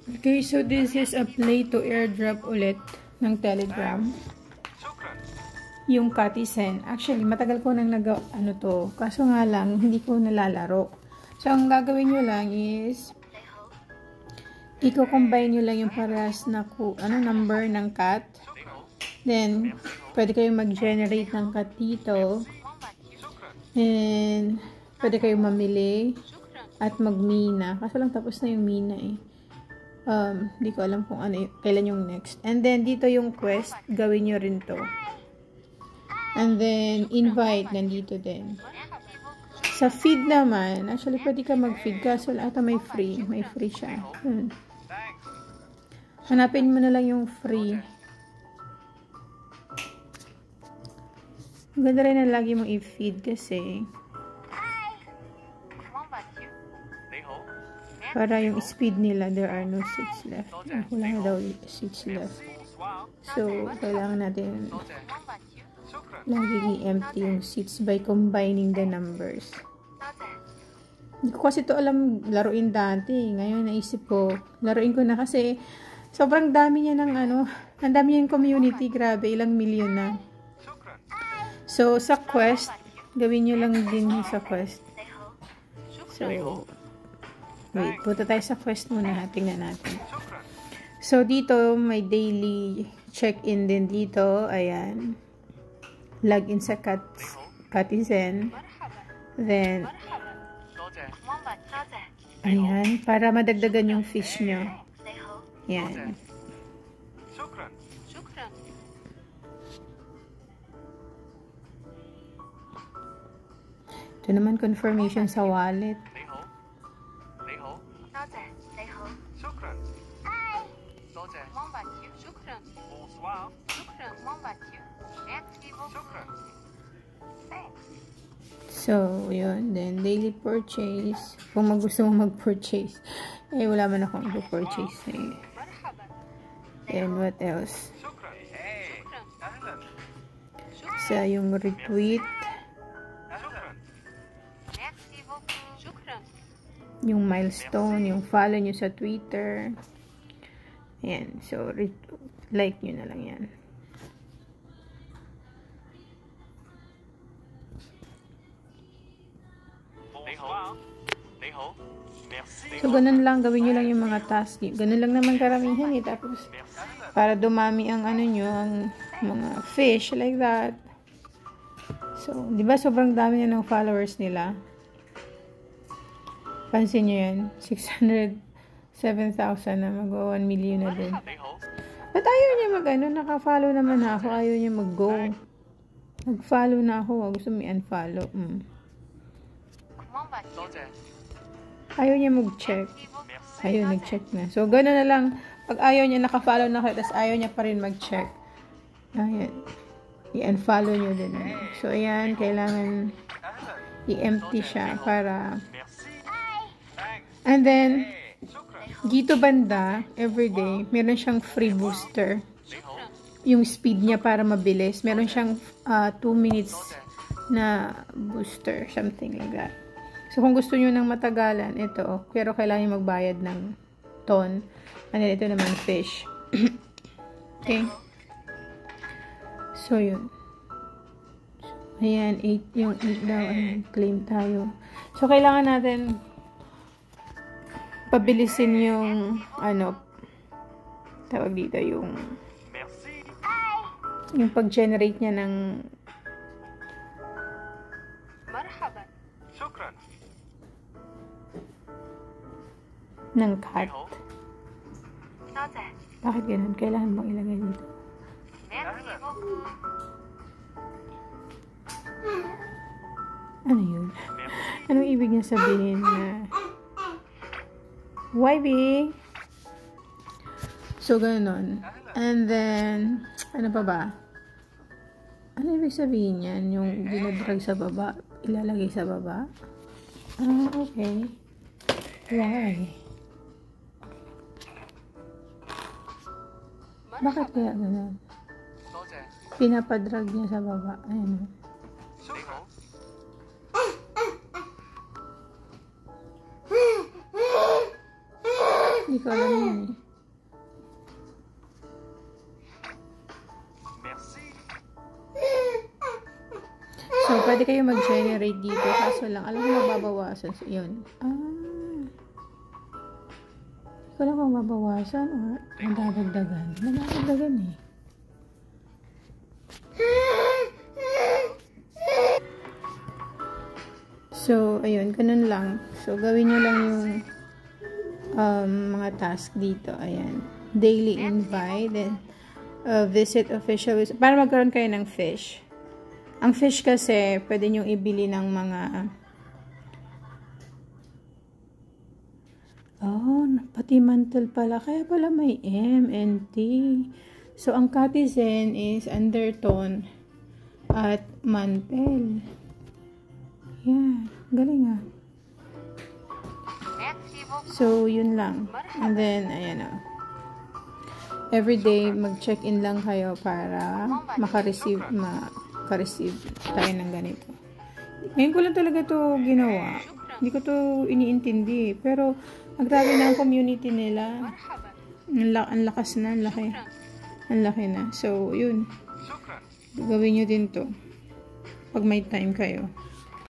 Okay, so this is a play to airdrop ulit ng Telegram. Yung Katisen. Actually, matagal ko nang ano to. Kaso nga lang, hindi ko nalalaro. So, ang gagawin nyo lang is i-combine nyo lang yung parehas na number ng cat. Then, pwede kayong mag-generate ng cat dito. And, pwede kayong mamili at mag-mina. Kaso lang tapos na yung mina eh. Di ko alam kung ano, kailan yung next. And then, dito yung quest, gawin nyo rin to. And then, invite, nandito din. Sa feed naman, actually, pwede ka mag-feed. Kaso, ata may free. May free siya. Hanapin mo na lang yung free. Ganda rin na lagi mong i-feed kasi para yung speed nila, there are no seats left. Wala na daw seats left. So, kailangan natin laging i-empty yung seats by combining the numbers. Hindi ko kasi ito alam laruin dati. Ngayon naisip ko, laruin ko na kasi sobrang dami niya ng ang dami niya yung community. Grabe, ilang milyon na. So, sa quest, gawin nyo lang din sa quest. So, wait, punta tayo sa quest muna. Tingnan natin. So, dito, may daily check-in din dito. Ayan. Login sa Katisen. Then, ayan. Para madagdagan yung fish nyo. Ayan. Ito naman confirmation sa wallet. So, yun. Then, daily purchase. Kung gusto mo mag-purchase. Eh, wala man akong i-purchase. Eh. And what else? So, yung retweet. Yung milestone. Yung follow nyo sa Twitter. Ayan. So, like nyo na lang yan. So, ganun lang. Gawin nyo lang yung mga task. Ganun lang naman karamihan eh. Tapos, para dumami ang nyo, ang mga fish, like that. So, di ba sobrang dami na ng followers nila? Pansin nyo yan. 607,000 na. Mag-1 million na din. Ba't ayaw niya naka-follow naman ako. Ayaw niya mag-go. Mag-follow na ako. Gusto mo i-unfollow. Ayaw niya mag-check. Ayaw, nag-check na. So, gano'n na lang. Pag ayaw niya, naka-follow na kayo, tapos ayaw niya pa rin mag-check. Ayan. I-unfollow niyo din. So, ayan. Kailangan i-empty siya para... And then, dito banda, everyday, meron siyang free booster. Yung speed niya para mabilis. Meron siyang 2 minutes na booster. Something like that. So, kung gusto nyo ng matagalan, ito. Pero kailangan nyo magbayad ng ton. And then, ito naman, fish. Okay? So, yun. So, ayan, 8, yung 8 daw, claim tayo. So, kailangan natin pabilisin yung, tawag dito, yung pag-generate niya ng cat. Bakit ganun? Kailangan bang ilagay dito? Ano yun? Anong ibig niya sabihin na YB? So, ganun. And then, ano pa ba? Ano ibig sabihin yan? Yung dinadrag sa baba, ilalagay sa baba? Ah, okay. Why? Bakit kaya ganun? Pinapadrag niya sa baba. Ayan. Hindi ko alam yun eh. So, pwede kayo mag-generate dito. Kaso lang, alam mo mababawasan. So, yun. Hindi ko alam kung mababawasan or madadagdagan. Madadagdagan eh. So, ayun. Ganun lang. So, gawin nyo lang yung mga task dito. Ayan. Daily invite. Then, visit official. Para magkaroon kayo ng fish. Ang fish kasi, pwede nyo ibili ng mga pati mantle pala. Kaya pala may M and T. So, ang Catizen is undertone at mantle. Yeah. Galing ah. So, yun lang. And then, ayan o. Everyday, mag-check-in lang kayo para maka-receive tayo ng ganito. Ngayon ko lang talaga to ginawa. Hindi ko to iniintindi. Pero, grabe na ang community nila. Ang lakas na, ang laki. Ang laki na. So, yun. Gawin nyo din to. Pag may time kayo.